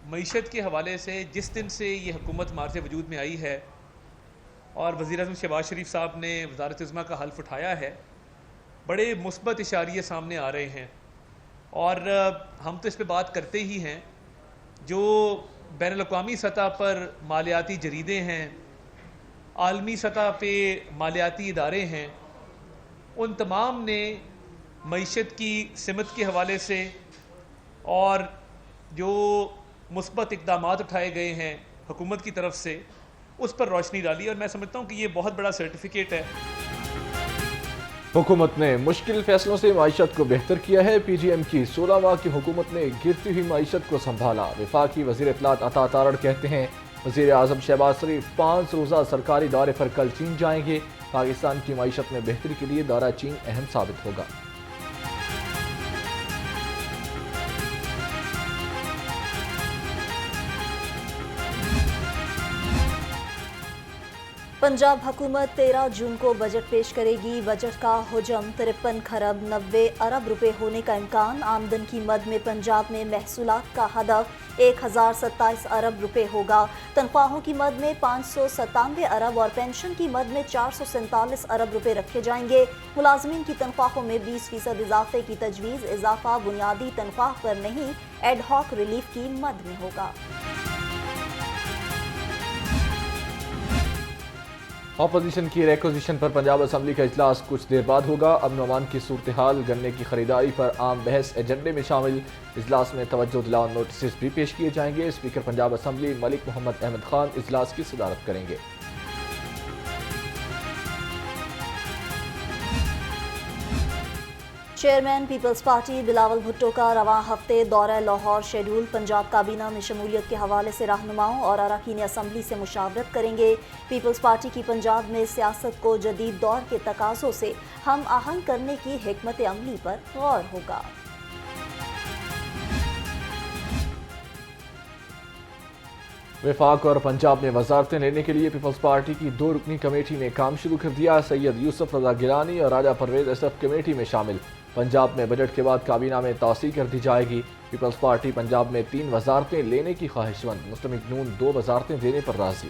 معیشت کے حوالے سے جس دن سے یہ حکومت مارچ وجود میں آئی ہے اور وزیر اعظم شہباز شریف صاحب نے وزارت عظمیٰ کا حلف اٹھایا ہے، بڑے مثبت اشاریے سامنے آ رہے ہیں، اور ہم تو اس پہ بات کرتے ہی ہیں۔ جو بین الاقوامی سطح پر مالیاتی جریدے ہیں، عالمی سطح پہ مالیاتی ادارے ہیں، ان تمام نے معیشت کی سمت کے حوالے سے اور جو مثبت اقدامات اٹھائے گئے ہیں حکومت کی طرف سے اس پر روشنی ڈالی، اور میں سمجھتا ہوں کہ یہ بہت بڑا سرٹیفکیٹ ہے۔ حکومت نے مشکل فیصلوں سے معیشت کو بہتر کیا ہے۔ پی ڈی ایم کی 16 ماہ کی حکومت نے گرتی ہوئی معیشت کو سنبھالا۔ وفاقی وزیر اطلاعات عطا تارڑ کہتے ہیں وزیر اعظم شہباز شریف 5 روزہ سرکاری دورے پر کل چین جائیں گے۔ پاکستان کی معیشت میں بہتری کے لیے دورہ چین اہم ثابت ہوگا۔ پنجاب حکومت 13 جون کو بجٹ پیش کرے گی۔ بجٹ کا حجم 53 کھرب 90 ارب روپے ہونے کا امکان۔ آمدن کی مد میں پنجاب میں محصولات کا ہدف 1027 ارب روپے ہوگا۔ تنخواہوں کی مد میں 597 ارب اور پینشن کی مد میں 447 ارب روپے رکھے جائیں گے۔ ملازمین کی تنخواہوں میں 20% اضافے کی تجویز۔ اضافہ بنیادی تنخواہ پر نہیں، ایڈ ہاک ریلیف کی مد میں ہوگا۔ اپوزیشن کی ریکوزیشن پر پنجاب اسمبلی کا اجلاس کچھ دیر بعد ہوگا۔ امن و امان کی صورتحال، گنے کی خریداری پر عام بحث ایجنڈے میں شامل۔ اجلاس میں توجہ دلاؤ نوٹسز بھی پیش کیے جائیں گے۔ اسپیکر پنجاب اسمبلی ملک محمد احمد خان اجلاس کی صدارت کریں گے۔ Chairman Peoples Party Bilawal Bhutto کا رواں ہفتے دورہ لاہور شیڈول۔ پنجاب کابینہ میں شمولیت کے حوالے سے رہنماؤں اور اراکین اسمبلی سے مشاورت کریں گے۔ پیپلز پارٹی کی پنجاب میں سیاست کو جدید دور کے تقاضوں سے ہم آہنگ کرنے کی حکمت عملی پر غور ہوگا۔ وفاق اور پنجاب میں وزارتیں لینے کے لیے پیپلز پارٹی کی 2 رکنی کمیٹی نے کام شروع کر دیا۔ سید یوسف رضا گیلانی اور راجہ پرویز اسف کمیٹی میں شامل۔ پنجاب میں بجٹ کے بعد کابینہ میں توسیع کر دی جائے گی۔ پیپلز پارٹی پنجاب میں 3 وزارتیں لینے کی خواہش مند، مسلم لیگ نون 2 وزارتیں دینے پر راضی۔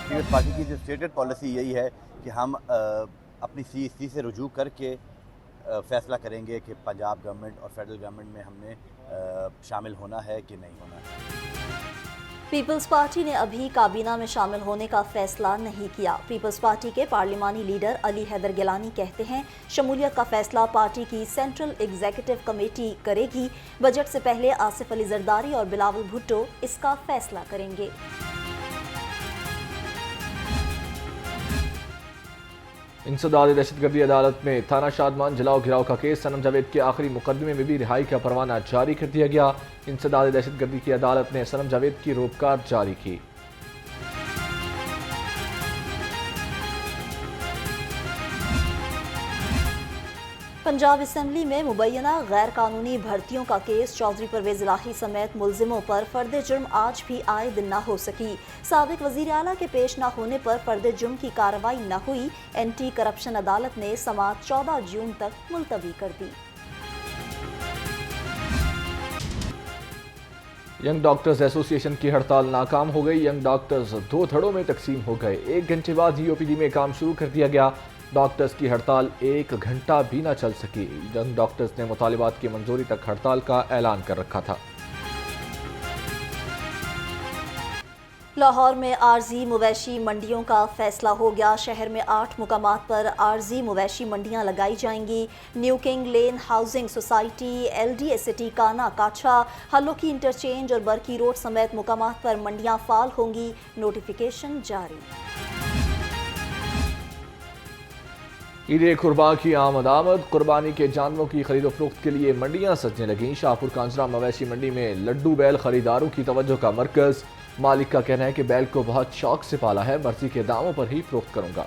پیپلز پارٹی کی جو اسٹیٹڈ پالیسی یہی ہے کہ ہم اپنی سی سے رجوع کر کے فیصلہ کریں گے کہ پنجاب گورنمنٹ اور فیڈرل گورنمنٹ میں ہم نے شامل ہونا ہے کہ نہیں ہونا ہے۔ پیپلز پارٹی نے ابھی کابینہ میں شامل ہونے کا فیصلہ نہیں کیا۔ پیپلز پارٹی کے پارلیمانی لیڈر علی حیدر گیلانی کہتے ہیں شمولیت کا فیصلہ پارٹی کی سینٹرل ایگزیکٹو کمیٹی کرے گی۔ بجٹ سے پہلے آصف علی زرداری اور بلاول بھٹو اس کا فیصلہ کریں گے۔ انسداد دہشت گردی عدالت میں تھانہ شادمان جلاؤ گراؤ کا کیس، صنم جاوید کے آخری مقدمے میں بھی رہائی کا پروانہ جاری کر دیا گیا۔ انسداد دہشت گردی کی عدالت نے صنم جاوید کی روپکار جاری کی۔ پنجاب اسمبلی میں مبینہ غیر قانونی بھرتیوں کا کیس، چودھری پرویز الہی سمیت ملزموں پر فرد جرم آج بھی عائد نہ ہو سکی۔ سابق وزیر اعلیٰ کے پیش نہ ہونے پر فرد جرم کی کارروائی نہ ہوئی۔ اینٹی کرپشن عدالت نے سماعت 14 جون تک ملتوی کر دی۔ ینگ ڈاکٹرز ایسوسی ایشن کی ہڑتال ناکام ہو گئی۔ ینگ ڈاکٹرز 2 دھڑوں میں تقسیم ہو گئے۔ 1 گھنٹے بعد ہی او پی ڈی میں کام شروع کر دیا گیا۔ ڈاکٹرز کی ہڑتال 1 گھنٹہ بھی نہ چل سکی۔ ینگ ڈاکٹرز نے مطالبات کی منظوری تک ہڑتال کا اعلان کر رکھا تھا۔ لاہور میں عارضی مویشی منڈیوں کا فیصلہ ہو گیا۔ شہر میں 8 مقامات پر عارضی مویشی منڈیاں لگائی جائیں گی۔ New King Lane housing society, L D A city Kana Kacha, ہلوکی interchange اور برکی روڈ سمیت مقامات پر منڈیاں فعال ہوں گی۔ نوٹیفیکیشن جاری۔ عید قربان کی آمد قربانی کے جانوروں کی خرید و فروخت کے لیے منڈیاں سجنے لگیں۔ شاہپور کانجرا مویشی منڈی میں لڈو بیل خریداروں کی توجہ کا مرکز۔ مالک کا کہنا ہے کہ بیل کو بہت شوق سے پالا ہے، مرضی کے داموں پر ہی فروخت کروں گا۔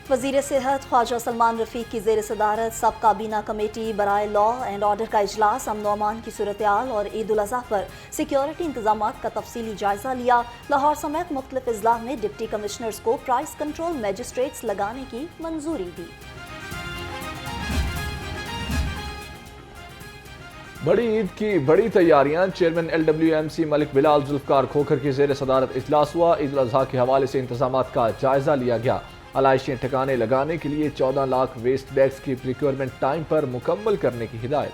वज़ीर सेहत ख्वाजा सलमान रफ़ीक की ज़ेर सदारत सब काबीना कमेटी बराए लॉ एंड ऑर्डर का इजलास अमन अमान की सूरत-ए-हाल और ईद उल अज़हा पर सिक्योरिटी इंतजामात का तफसीली जायज़ा लिया। लाहौर समेत मुख्तलिफ अजला में डिप्टी कमिश्नर्स को प्राइस कंट्रोल मैजिस्ट्रेट्स लगाने की मंजूरी दी। बड़ी ईद की बड़ी तैयारियां। चेयरमैन LWMC मलिक बिलाल जुल्फकार खोखर की ज़ेर सदारत इजलास हुआ। ईद उल अज़हा के हवाले से इंतजामात का जायज़ा लिया गया। आलाइशें ठिकाने लगाने के लिए 14 लाख वेस्ट बैग्स की प्रिक्योरमेंट टाइम पर मुकम्मल करने की हिदायत।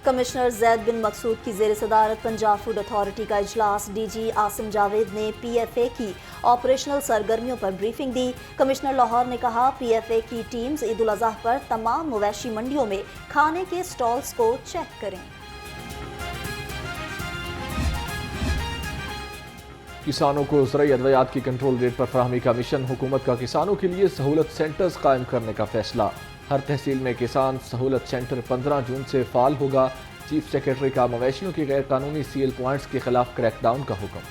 कमिश्नर जैद बिन मकसूद की ज़ेर सदारत पंजाब फूड अथॉरिटी का इजलास। DG आसिम जावेद ने PFA की ऑपरेशनल सरगर्मियों पर ब्रीफिंग दी। कमिश्नर लाहौर ने कहा PFA की टीम्स ईद उल अज़हा पर तमाम मवेशी मंडियों में खाने के स्टॉल्स को चेक करें। किसानों को ज़रूरी अद्वियात की कंट्रोल रेट पर फराहमी का मिशन। हुकूमत का किसानों के लिए सहूलत सेंटर्स कायम करने का फैसला। हर तहसील में किसान सहूलत सेंटर 15 जून से फ़ाल होगा। चीफ सेक्रेटरी का मवेशियों की गैर कानूनी CL पॉइंट्स के खिलाफ क्रैकडाउन का हुक्म।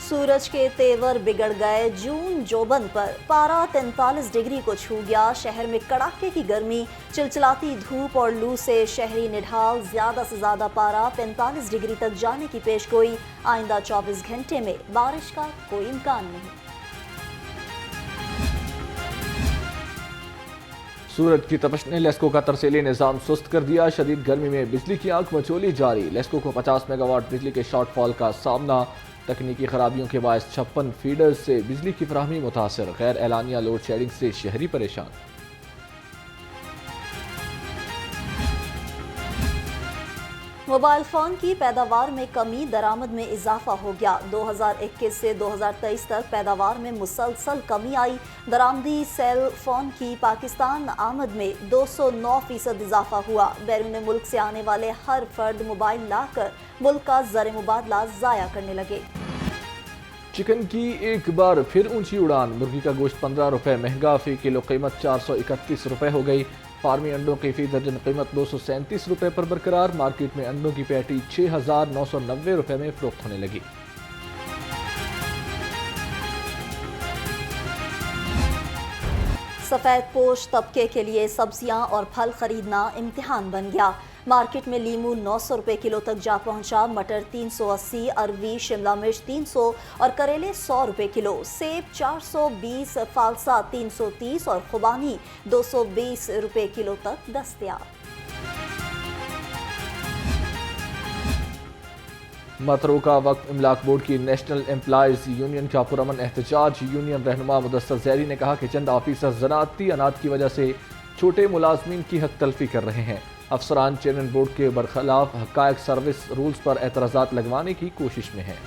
सूरज के तेवर बिगड़ गए। जून जोबन पर पारा 43 डिग्री को छू गया। शहर में कड़ाके की गर्मी, चिलचिलाती धूप और लू से शहरी निढाल। ज़्यादा से ज़्यादा पारा 45 डिग्री तक जाने की पेशगोई। आइंदा 24 घंटे में बारिश का कोई इम्कान नहीं। सूरज की तपश ने लेस्को का तरसीली निज़ाम सुस्त कर दिया। शदीद गर्मी में बिजली की आंख मचोली जारी। लेस्को को 50 मेगावाट बिजली के शॉर्टफॉल का सामना। तकनीकी खराबियों के बायस 56 फीडर्स से बिजली की फराहमी मुतासर। गैर एलानिया लोड शेडिंग से शहरी परेशान। मोबाइल फ़ोन की पैदावार में कमी, दरामद में इजाफा हो गया। 2021 से 2023 तक पैदावार में मुसलसल कमी आई। दरामदी सेल फ़ोन की पाकिस्तान आमद में 209% इजाफा हुआ। बैरून मुल्क से आने वाले हर फर्द मोबाइल लाकर मुल्क का ज़र मुबादला ज़ाया करने लगे। चिकन की एक बार फिर ऊंची उड़ान। मुर्गी का गोश्त 15 रुपए महंगा। फी किलो कीमत 431 रुपए हो गई। फार्मी अंडों की फी दर्जन कीमत 237 रुपए पर बरकरार। मार्केट में अंडों की पैटी 6,990 रुपए में फरोख्त होने लगी। सफ़ेद पोश तबके के लिए सब्जियां और फल खरीदना इम्तिहान बन गया। मार्केट में लीमू 900 रुपए किलो तक जा पहुंचा। मटर 380, अरवी, शिमला मिर्च 300 और करेले 100 रुपए किलो। सेब 420, फालसा 330 और खुबानी 220 रुपए किलो तक दस्तयाब। मतरूका वक्त इमलाक बोर्ड की नेशनल एम्प्लॉयज़ यूनियन का पुरअमन एहतजाज। यूनियन रहनुमा मुदस्सर ज़ैरी ने कहा कि चंद ऑफिसर ज़राअती अनाज की वजह से छोटे मुलाजमीन की हक तलफी कर रहे हैं। अफसरान चेयरमैन बोर्ड के बरखिलाफ हक़ाइक़ सर्विस रूल्स पर एतराज़ात लगवाने की कोशिश में हैं।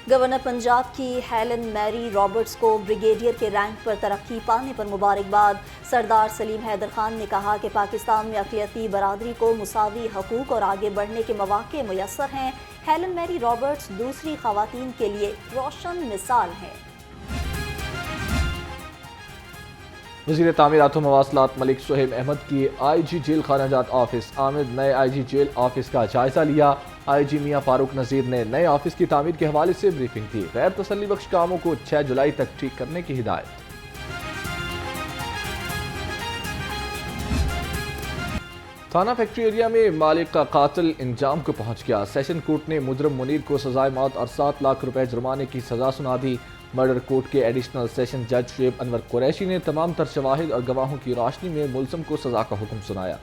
गवर्नर पंजाब की हेलन मैरी रॉबर्ट्स को ब्रिगेडियर के रैंक पर तरक्की पाने पर मुबारकबाद। सरदार सलीम हैदर खान ने कहा कि पाकिस्तान में अक़लियती बरादरी को मुसावी हकूक़ और आगे बढ़ने के मौक़े मुयस्सर हैं। हेलन मैरी रॉबर्ट्स दूसरी ख़वातीन के लिए रोशन मिसाल हैं। वज़ीर तामीरात व मवासलात मलिक सुहेब अहमद की IG जेल खानाजात ऑफिस। आमिद नए IG जेल ऑफिस का जायजा लिया। IG मियां फारूक नज़ीर ने नए ऑफिस की तामीर के हवाले से ब्रीफिंग की। गैर तसल्ली बख्श कामों को 6 जुलाई तक ठीक करने की हिदायत। थाना फैक्ट्री एरिया में मालिक का कातिल इंजाम को पहुंच गया। सेशन कोर्ट ने मुजरम मुनीर को सजाए मौत और 7 लाख रुपए जुर्माने की सजा सुना दी। मर्डर कोर्ट के एडिशनल सेशन जज शुएब अनवर कुरैशी ने तमाम तर शवाहिद और गवाहों की रोशनी में मुलज़म को सजा का हुक्म सुनाया।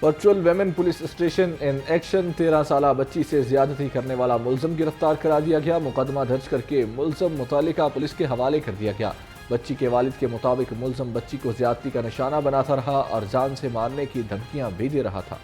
Virtual women police station in action. 13 साला बच्ची से ज्यादती करने वाला मुलज़म गिरफ्तार करा दिया गया। मुकदमा दर्ज करके मुलज़म मुतालिका पुलिस के हवाले कर दिया गया। बच्ची के वालिद के मुताबिक मुलज़म बच्ची को ज्यादती का निशाना बनाता रहा और जान से मारने की धमकियां भी दे रहा था।